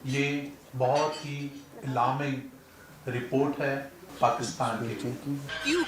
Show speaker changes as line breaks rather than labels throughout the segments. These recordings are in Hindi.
ये बहुत ही अलार्मिंग रिपोर्ट है पाकिस्तान के।
क्यों?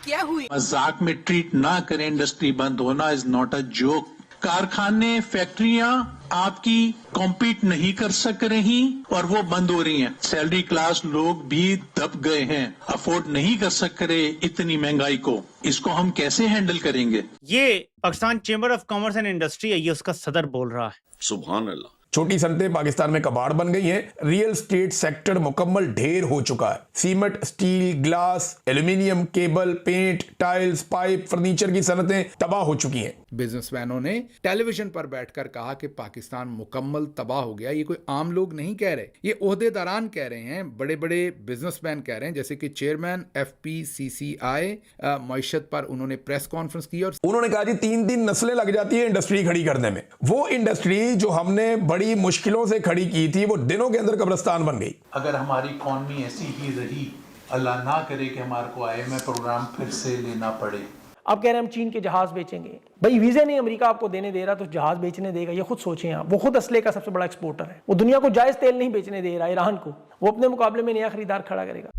क्या हुई?
मजाक में ट्रीट ना करें, इंडस्ट्री बंद होना इज नॉट अ जोक। कारखाने फैक्ट्रियां आपकी कॉम्पीट नहीं कर सक रही और वो बंद हो रही हैं। सैलरी क्लास लोग भी दब गए हैं, अफोर्ड नहीं कर सक रहे इतनी महंगाई को। इसको हम कैसे हैंडल करेंगे?
ये Pakistan chamber of commerce and industry है, ये उसका सदर बोल रहा है।
सुभान अल्लाह।
छोटी सनतें पाकिस्तान में कबाड़ बन गई हैं। रियल एस्टेट सेक्टर मुकम्मल ढेर हो चुका है। Cement, steel, glass, aluminium, cable, paint, tiles, pipe, furniture की सनतें तबाह हो चुकी हैं।
बिजनेसमैनों ने टेलीविजन पर बैठकर कहा कि पाकिस्तान मुकम्मल तबाह हो गया। ये कोई आम लोग नहीं कह रहे, ये ओहदेदारान कह रहे हैं, बड़े बड़े बिजनेसमैन कह रहे हैं, जैसे कि चेयरमैन FPCCI मईशत पर उन्होंने प्रेस कॉन्फ्रेंस की और
उन्होंने कहा जी 3-3 नस्लें लग जाती है इंडस्ट्री खड़ी करने में। वो इंडस्ट्री जो हमने बड़ी मुश्किलों से खड़ी की थी वो दिनों के अंदर कब्रिस्तान बन गई।
अगर हमारी इकॉनमी ऐसी ही रही, अल्लाह ना करे कि हमारे को IMF प्रोग्राम फिर से लेना पड़े।
आप कह रहे हैं हम चीन के जहाज बेचेंगे, भाई वीज़े नहीं अमेरिका आपको देने दे रहा तो जहाज बेचने देगा? ये खुद सोचें आप। वो खुद असले का सबसे बड़ा एक्सपोर्टर है, वो दुनिया को जायज़ तेल नहीं बेचने दे रहा ईरान को, वो अपने मुकाबले में नया खरीदार खड़ा करेगा।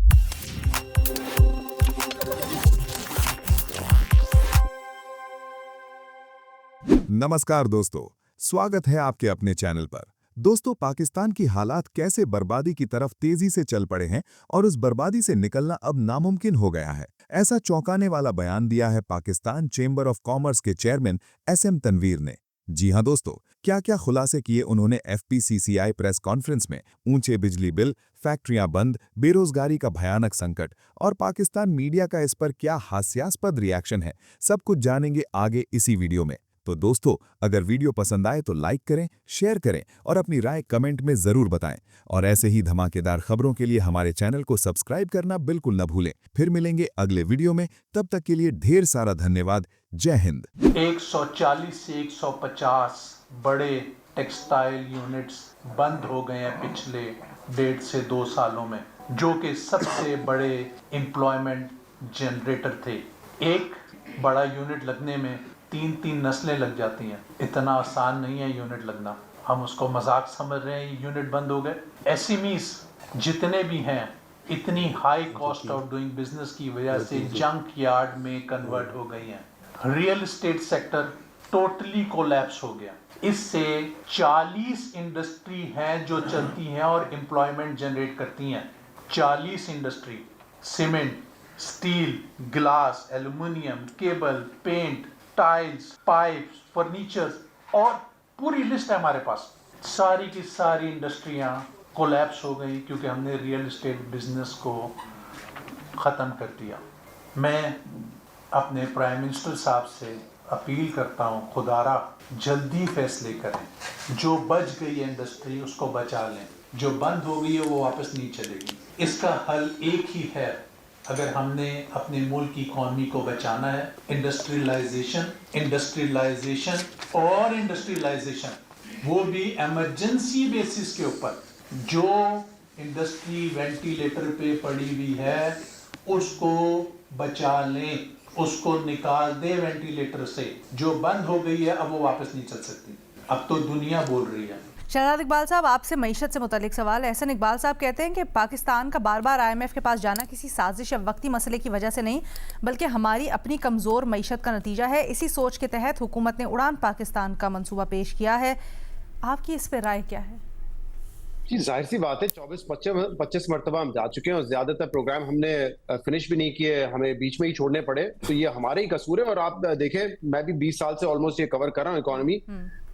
नमस्कार दोस्तों, स्वागत है आपके अपने चैनल पर। दोस्तों, पाकिस्तान की हालात कैसे बर्बादी की तरफ तेजी से चल पड़े हैं और उस बर्बादी से निकलना अब नामुमकिन हो गया है, ऐसा चौंकाने वाला बयान दिया है पाकिस्तान चेंबर ऑफ कॉमर्स के चेयरमैन SM तनवीर ने। जी हां दोस्तों, क्या खुलासे किए उन्होंने FPCCI प्रेस कॉन्फ्रेंस में। ऊंचे बिजली बिल, फैक्ट्रियां बंद, बेरोजगारी का भयानक संकट और पाकिस्तान मीडिया का इस पर क्या हास्यास्पद रिएक्शन है, सब कुछ जानेंगे आगे इसी वीडियो में। तो दोस्तों, अगर वीडियो पसंद आए तो लाइक करें, शेयर करें और अपनी राय कमेंट में जरूर बताएं। और ऐसे ही धमाकेदार खबरों के लिए हमारे चैनल को सब्सक्राइब करना बिल्कुल न भूलें। फिर मिलेंगे अगले वीडियो में, तब तक के लिए ढेर सारा धन्यवाद। जय हिंद।
140 से 150 बड़े टेक्सटाइल यूनिट्स बंद हो गए हैं पिछले 1.5 से 2 सालों में, जो कि सबसे बड़े एम्प्लॉयमेंट जनरेटर थे। एक बड़ा यूनिट लगने में 3-3 नस्लें लग जाती हैं। इतना आसान नहीं है यूनिट लगना। हम उसको मजाक समझ रहे हैं, यूनिट बंद हो गए। SMEs जितने भी हैं, इतनी high cost of doing business की वजह से जंक यार्ड में कन्वर्ट हो गई हैं। Real estate sector totally collapse हो गया। इससे 40 इंडस्ट्री हैं जो चलती हैं और एम्प्लॉयमेंट जनरेट करती हैं। 40 industry, cement, steel, glass, aluminium, cable, paint, tiles, pipes, furniture और पूरी लिस्ट है हमारे पास। सारी की सारी इंडस्ट्रियां कोलैप्स हो गई क्योंकि हमने रियल एस्टेट बिजनेस को ख़त्म कर दिया। मैं अपने प्राइम मिनिस्टर साहब से अपील करता हूं, खुदारा जल्दी फैसले करें। जो बच गई है इंडस्ट्री उसको बचा लें, जो बंद हो गई है वो वापस नहीं चलेगी। इसका हल एक ही है, अगर हमने अपने मुल्क की इकॉनमी को बचाना है। इंडस्ट्रियलाइजेशन, इंडस्ट्रियलाइजेशन और इंडस्ट्रियलाइजेशन, वो भी इमरजेंसी बेसिस के ऊपर। जो इंडस्ट्री वेंटिलेटर पे पड़ी हुई है उसको बचा लें, उसको निकाल दें वेंटिलेटर से। जो बंद हो गई है अब वो वापस नहीं चल सकती। अब तो दुनिया बोल रही है।
शहजाद इकबाल साहब, आपसे मईशत से मुतालिक सवाल है। एहसन इकबाल साहब कहते हैं कि पाकिस्तान का बार बार IMF के पास जाना किसी साजिश या वक्ती मसले की वजह से नहीं, बल्कि हमारी अपनी कमज़ोर मईशत का नतीजा है। इसी सोच के तहत हुकूमत ने उड़ान पाकिस्तान का मंसूबा पेश किया है। आपकी इस पर राय क्या है?
जी, जाहिर सी बात है, 24-25 मरतबा हम जा चुके हैं और ज्यादातर प्रोग्राम हमने फिनिश भी नहीं किए, हमें बीच में ही छोड़ने पड़े। तो ये हमारे ही कसूर है। और आप देखें, मैं भी 20 साल से ऑलमोस्ट ये कवर कर रहा हूँ इकोनॉमी।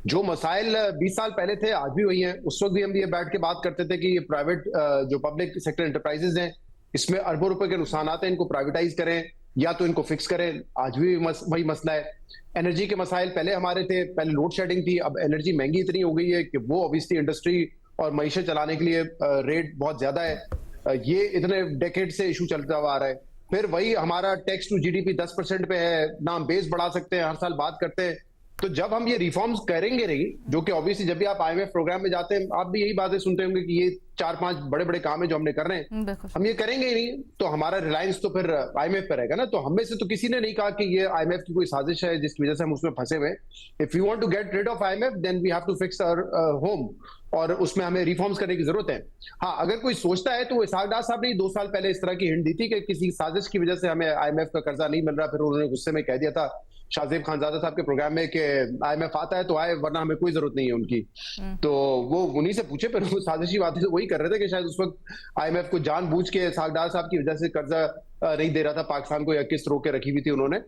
जो मसाइल 20 साल पहले थे आज भी वही हैं। उस वक्त भी हम ये बैठ के बात करते थे कि ये प्राइवेट जो पब्लिक सेक्टर एंटरप्राइजेज हैं, इसमें अरबों रुपए के नुकसान आते हैं, इनको प्राइवेटाइज करें या तो इनको फिक्स करें। आज भी वही मसला है। एनर्जी के मसाइल पहले हमारे थे, पहले लोड शेडिंग थी, अब एनर्जी महंगी इतनी हो गई है कि वो ऑब्वियसली इंडस्ट्री और मईशत चलाने के लिए रेट बहुत ज्यादा है। ये इतने डेकेड से इशू चलता हुआ आ रहा है। फिर वही हमारा टैक्स टू GDP 10% पे है ना, हम बेस बढ़ा सकते हैं, हर साल बात करते हैं। तो जब हम ये रिफॉर्म्स करेंगे नहीं, जो कि ऑब्वियसली जब भी आप आईएमएफ प्रोग्राम में जाते हैं आप भी यही बातें सुनते होंगे कि ये 4-5 बड़े बड़े काम है जो हमने करने हैं, हम ये करेंगे ही नहीं तो हमारा रिलायंस तो फिर आईएमएफ पे रहेगा ना। तो हम में से तो किसी ने नहीं कहा कि ये आईएमएफ की कोई साजिश है जिसकी वजह से हम उसमें फंसे हुए। If you want to get rid of IMF then we have to fix our home, और उसमें हमें रिफॉर्म्स करने की जरूरत है। हाँ, अगर कोई सोचता है तो वो इसहाक डार साहब ने 2 साल पहले इस तरह की हिंट दी थी कि किसी साजिश की वजह से हमें आईएमएफ का कर्जा नहीं मिल रहा, फिर उन्होंने गुस्से में कह दिया था शाहजेब खानजादा साहब के प्रोग्राम में कि आईएमएफ आता है तो आए वरना हमें कोई जरूरत नहीं है उनकी। तो वो उन्हीं से पूछे, पर वो साजिशी बातें वही कर रहे थे कि शायद उस वक्त आईएमएफ को जानबूझ के इसहाक डार साहब की वजह से कर्जा नहीं दे रहा था पाकिस्तान को, या किस्त रोक के रखी हुई थी उन्होंने।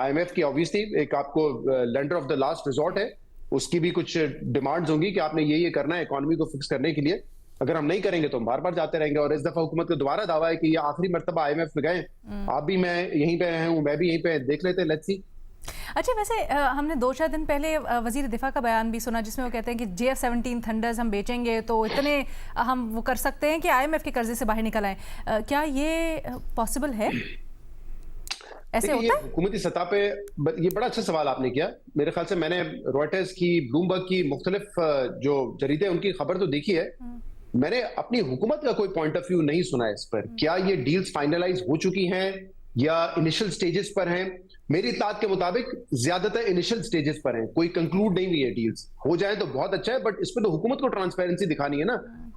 आईएमएफ की ऑब्वियसली एक आपको lender of the last resort है, उसकी भी कुछ डिमांड्स होंगी कि आपने ये करना है इकोनॉमी को फिक्स करने के लिए। अगर हम नहीं करेंगे तो हम बार बार जाते रहेंगे। और इस दफा हुकूमत का दोबारा दावा है कि ये आखिरी मर्तबा आईएमएफ में गए, आप भी मैं यहीं पे हूँ, मैं भी यहीं पे, देख लेते हैं, लेट्स सी।
अच्छा, वैसे हमने 2-4 दिन पहले वजीर दिफा का बयान भी सुना जिसमें वो कहते हैं कि JF-17 थंडर्स हम बेचेंगे तो इतने हम वो कर सकते हैं कि IMF के कर्जे से बाहर निकल आए। क्या ये पॉसिबल है? ऐसे होता है?
हुकूमती सतह पे ये बड़ा अच्छा सवाल आपने किया। मेरे ख्याल से मैंने रॉयटर्स की, ब्लूमबर्ग की, मुख्तलिफ जो जरीदे उनकी खबर तो देखी है, मैंने अपनी हुकूमत का कोई पॉइंट ऑफ व्यू नहीं सुना है इस पर। क्या ये डील्स फाइनलाइज हो चुकी हैं या इनिशियल स्टेजेस पर हैं? मेरी इत्तलात के मुताबिक ज्यादातर इनिशियल स्टेजेस पर हैं, कोई कंक्लूड नहीं हुई है। डील्स हो जाए तो बहुत अच्छा है, बट इस पर तो हुकूमत को ट्रांसपेरेंसी दिखानी है ना।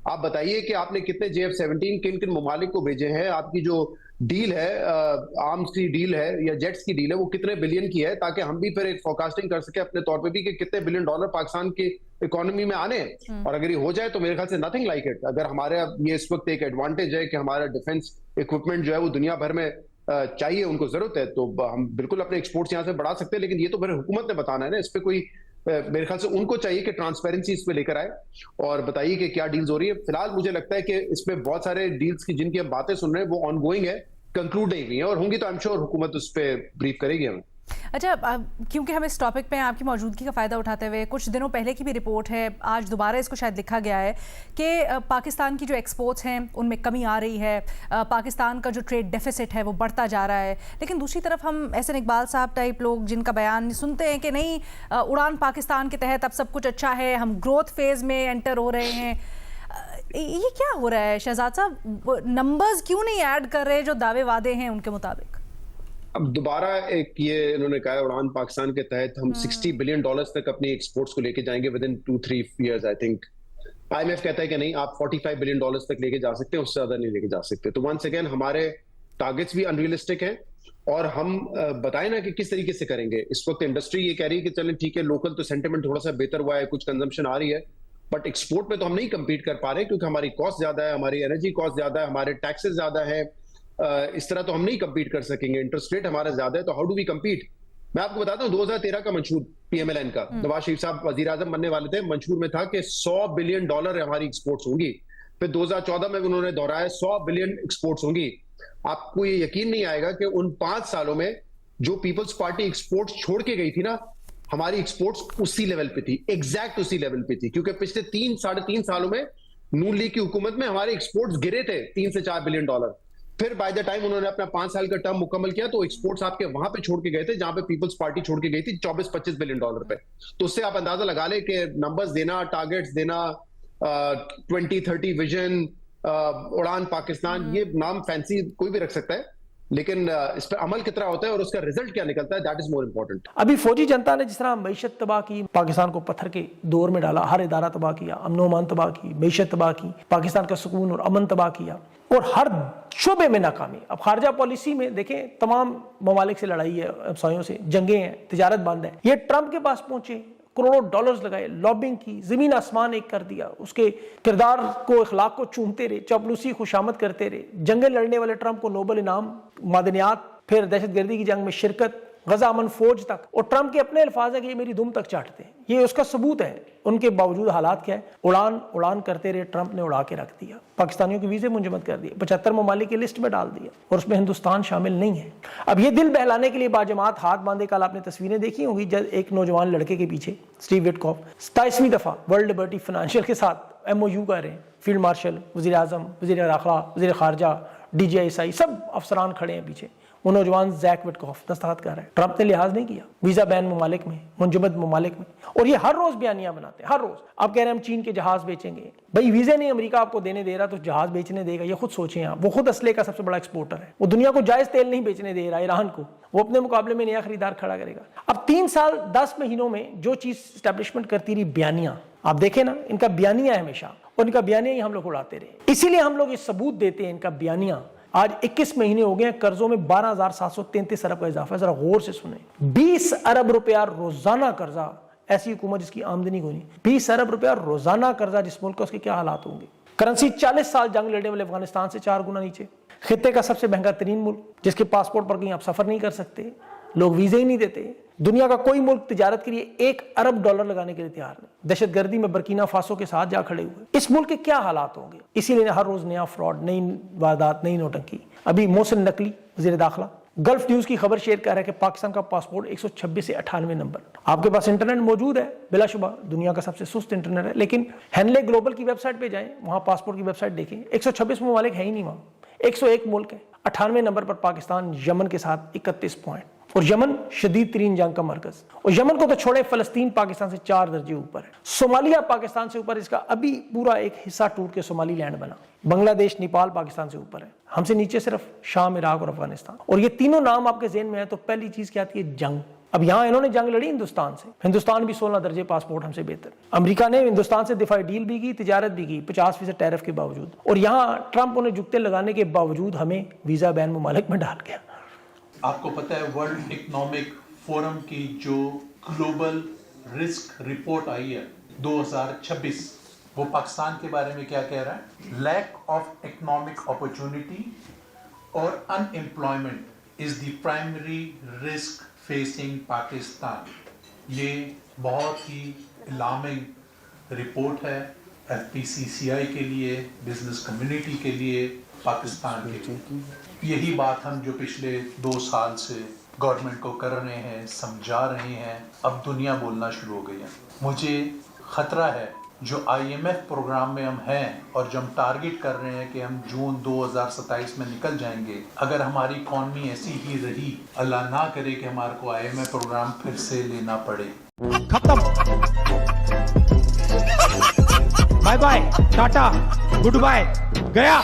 आप बताइए कि आपने कितने JF-17 किन किन ममालिक को भेजे हैं, आपकी जो डील है, आर्म्स की डील है या जेट्स की डील है, वो कितने बिलियन की है, ताकि हम भी फिर एक फोरकास्टिंग कर सके अपने तौर पे भी कि कितने बिलियन डॉलर पाकिस्तान की इकोनॉमी में आने हैं। और अगर ये हो जाए तो मेरे ख्याल से नथिंग लाइक इट। अगर हमारे ये इस वक्त एक एडवांटेज है कि हमारा डिफेंस इक्विपमेंट जो है वो दुनिया भर में चाहिए, उनको जरूरत है, तो हम बिल्कुल अपने एक्सपोर्ट्स यहाँ से बढ़ा सकते हैं। लेकिन ये तो फिर हुकूमत ने बताना है ना, इस पे कोई मेरे ख्याल से उनको चाहिए कि ट्रांसपेरेंसी इस पे लेकर आए और बताइए कि क्या डील्स हो रही है। फिलहाल मुझे लगता है कि इसमें बहुत सारे डील्स की जिनकी हम बातें सुन रहे हैं वो ऑनगोइंग है, कंक्लूड नहीं हुई है, और होंगी तो आई एम श्योर हुकूमत उस पर ब्रीफ करेगी हमें।
अच्छा, क्योंकि हम इस टॉपिक पे आपकी मौजूदगी का फ़ायदा उठाते हुए, कुछ दिनों पहले की भी रिपोर्ट है, आज दोबारा इसको शायद लिखा गया है कि पाकिस्तान की जो एक्सपोर्ट्स हैं उनमें कमी आ रही है, पाकिस्तान का जो ट्रेड डेफिसिट है वो बढ़ता जा रहा है। लेकिन दूसरी तरफ हम एहसन इकबाल साहब टाइप लोग जिनका बयान सुनते हैं कि नहीं, उड़ान पाकिस्तान के तहत अब सब कुछ अच्छा है, हम ग्रोथ फेज़ में एंटर हो रहे हैं। ये क्या हो रहा है शहजाद साहब? नंबर्स क्यों नहीं ऐड कर रहे जो दावे वादे हैं उनके मुताबिक?
अब दोबारा एक ये इन्होंने कहा उड़ान पाकिस्तान के तहत हम $60 बिलियन तक अपनी एक्सपोर्ट्स को लेके जाएंगे with in 2-3 years I think. IMF कहता है कि नहीं, आप $45 बिलियन तक लेके जा सकते हैं, उससे ज्यादा नहीं लेके जा सकते। तो वंस अगेन हमारे टारगेट्स भी अनरियलिस्टिक हैं, और हम बताएं ना कि किस तरीके से करेंगे। इस वक्त इंडस्ट्री ये कह रही है कि चलें ठीक है, लोकल तो सेंटिमेंट थोड़ा सा बेहतर हुआ है, कुछ कंजम्पशन आ रही है, बट एक्सपोर्ट में तो हम नहीं कम्पीट कर पा रहे क्योंकि हमारी कॉस्ट ज्यादा है, हमारी एनर्जी कॉस्ट ज्यादा है, हमारे टैक्सेस ज्यादा है। इस तरह तो हम नहीं कम्पीट कर सकेंगे, इंटरेस्ट रेट हमारा ज्यादा है, तो हाउ डू वी कम्पीट? मैं आपको बताता हूँ 2013 का मंशूर PMLN का, नवाज शरीफ साहब वजीर आजम बनने वाले थे, मंशूर में था कि $100 बिलियन हमारी एक्सपोर्ट्स होंगी। फिर 2014 में उन्होंने दोहराया $100 बिलियन एक्सपोर्ट्स होंगी। आपको ये यकीन नहीं आएगा कि उन 5 सालों में जो पीपल्स पार्टी एक्सपोर्ट्स छोड़ के गई थी ना, हमारी एक्सपोर्ट्स उसी लेवल पे थी, एग्जैक्ट उसी लेवल पे थी, क्योंकि पिछले 3-3.5 सालों में नून लीग की हुकूमत में हमारे एक्सपोर्ट्स गिरे थे $3 से $4 बिलियन। फिर बाय द टाइम उन्होंने अपना 5 साल का टर्म मुकम्मल किया तो एक्सपोर्ट्स आपके वहां पे छोड़ के गए थे जहां पे पीपल्स पार्टी छोड़ के गई थी $24-25 बिलियन पे। तो उससे आप अंदाजा लगा ले कि नंबर्स देना, टारगेट्स देना, 2030 विजन, उड़ान पाकिस्तान, ये नाम फैंसी कोई भी रख सकता है, लेकिन इस पर अमल कितना होता है और उसका रिजल्ट क्या निकलता है, दैट इज मोर इंपॉर्टेंट।
अभी फौजी जनता ने जिस तरह मईशत तबाह की, पाकिस्तान को पत्थर के दौर में डाला, हर इदारा तबाह किया, अमन अमान तबाह की, मईशत तबाह की, पाकिस्तान का सुकून और अमन तबाह किया, और हर शोबे में नाकामी। अब खारजा पॉलिसी में देखें, तमाम ममालिक से लड़ाई है, हमसायों से जंगें हैं, तिजारत बंद है। ये ट्रंप के पास पहुंचे, करोड़ों डॉलर्स लगाए, लॉबिंग की, जमीन आसमान एक कर दिया, उसके किरदार को, इखलाक को चूमते रहे, चापलूसी खुशामद करते रहे। जंगें लड़ने वाले ट्रंप को नोबल इनाम, मादनियात, फिर दहशतगर्दी की जंग में शिरकत, गजा अमन फौज तक। और ट्रंप के अपने अल्फाज है कि ये मेरी दुम तक चाटते हैं, ये उसका सबूत है। उनके बावजूद हालात क्या है, उड़ान उड़ान करते रहे, ट्रंप ने उड़ा के रख दिया, पाकिस्तानियों के वीजे मुंजमद कर दिए, 75 ममालिक की लिस्ट में डाल दिया, और उसमें हिंदुस्तान शामिल नहीं है। अब ये दिल बहलाने के लिए बाजमात हाथ बांधे, कल आपने तस्वीरें देखी होंगी, जब एक नौजवान लड़के के पीछे स्टीव विटकॉफ 27वीं दफा वर्ल्ड लिबर्टी फाइनेंशियल के साथ MOU कर रहे हैं। फील्ड मार्शल, वजीर आजम, वजीर दाखिला, वजीर खारजा, DGI सब अफसरान खड़े हैं पीछे। वो नौजवान जैक विटकॉफ दस्तखत कर रहे हैं। ट्रंप ने लिहाज नहीं किया वीजा बैन ममालिक में, मुंजमद ममालिक में, और ये हर रोज बयानियां बनाते हैं, हर रोज। आप कह रहे हैं हम चीन के जहाज बेचेंगे, भाई वीजे नहीं अमेरिका आपको देने दे रहा तो जहाज बेचने देगा, ये खुद सोचें आप। वो खुद असले का सबसे बड़ा एक्सपोर्टर है, वो दुनिया को जायज तेल नहीं बेचने दे रहा ईरान को, वो अपने मुकाबले में नया खरीदार खड़ा करेगा। अब 3 साल 10 महीनों में जो चीज स्टैब्लिशमेंट करती रही, बयानियां, आप देखें ना, इनका बयानिया है हमेशा, और इनका बयानिया ही हम लोग उड़ाते रहे। इसीलिए हम लोग ये सबूत देते हैं इनका बयानिया। आज 21 महीने हो गए हैं, कर्जों में 12,733 अरब का इजाफा है। जरा गौर से सुने, 20 अरब रुपया रोजाना कर्जा, ऐसी हुकूमत जिसकी आमदनी कोई नहीं, 20 अरब रुपया रोजाना कर्जा जिस मुल्क का, उसके क्या हालात होंगे। करेंसी 40 साल जंग लड़ने वाले अफगानिस्तान से 4 गुना नीचे, खित्ते का सबसे महंगा तरीन मुल्क, जिसके पासपोर्ट पर कहीं आप सफर नहीं कर सकते, लोग वीजे ही नहीं देते। दुनिया का कोई मुल्क तिजारत के लिए $1 अरब लगाने के लिए तैयार नहीं। दहशतगर्दी में बर्किना फासो के साथ जा खड़े हुए। इस मुल्क के क्या हालात होंगे। इसीलिए हर रोज नया फ्रॉड, नई वारदात, नई नोटंकी। अभी मोहसिन नकवी वज़ीर दाखिला गल्फ न्यूज की खबर शेयर कर रहा है कि पाकिस्तान का पासपोर्ट 126 से 98 नंबर। आपके पास इंटरनेट मौजूद है, बिलाशुबा दुनिया का सबसे सुस्त इंटरनेट है, लेकिन हेनले ग्लोबल की वेबसाइट पे जाएं, वहां पासपोर्ट की वेबसाइट देखें, 126 ममालिक है ही नहीं, वहां 101 मुल्क है। 98 नंबर पर पाकिस्तान, यमन के साथ 31 पॉइंट, और यमन शदीद तरीन जंग का मरकज। और यमन को तो छोड़े, फलस्तीन पाकिस्तान से 4 दर्जे ऊपर है। सोमालिया पाकिस्तान से ऊपर, इसका अभी पूरा एक हिस्सा टूट के सोमाली लैंड बना। बांग्लादेश, नेपाल पाकिस्तान से ऊपर है, हमसे नीचे सिर्फ शाम, इराक और अफगानिस्तान। और ये तीनों नाम आपके जेहन में है तो पहली चीज क्या आती है, जंग। अब यहाँ इन्होंने जंग लड़ी हिंदुस्तान से, हिंदुस्तान भी 16 दर्जे पासपोर्ट हमसे बेहतर। अमेरिका ने हिंदुस्तान से दिफाई डील भी की, तिजारत भी की 50% टैरिफ के बावजूद, और यहाँ ट्रंप उन्हें जुगते लगाने के बावजूद हमें वीजा बैन ममालिक में डाल गया।
आपको पता है वर्ल्ड इकोनॉमिक फोरम की जो ग्लोबल रिस्क रिपोर्ट आई है 2026, वो पाकिस्तान के बारे में क्या कह रहा है, लैक ऑफ इकोनॉमिक अपॉर्चुनिटी और unemployment is the primary risk facing Pakistan. ये बहुत ही अलार्मिंग रिपोर्ट है FPCCI के लिए, बिजनेस कम्युनिटी के लिए, पाकिस्तान के लिए। यही बात हम जो पिछले 2 साल से गवर्नमेंट को कर रहे हैं, समझा रहे हैं, अब दुनिया बोलना शुरू हो गई है। मुझे खतरा है जो IMF प्रोग्राम में हम हैं और जो हम टारगेट कर रहे हैं कि हम जून 2027 में निकल जाएंगे, अगर हमारी इकॉनमी ऐसी ही रही, अल्लाह ना करे कि हमारे को IMF प्रोग्राम फिर से लेना पड़े।
खत्म, bye bye, tata, good bye, गया।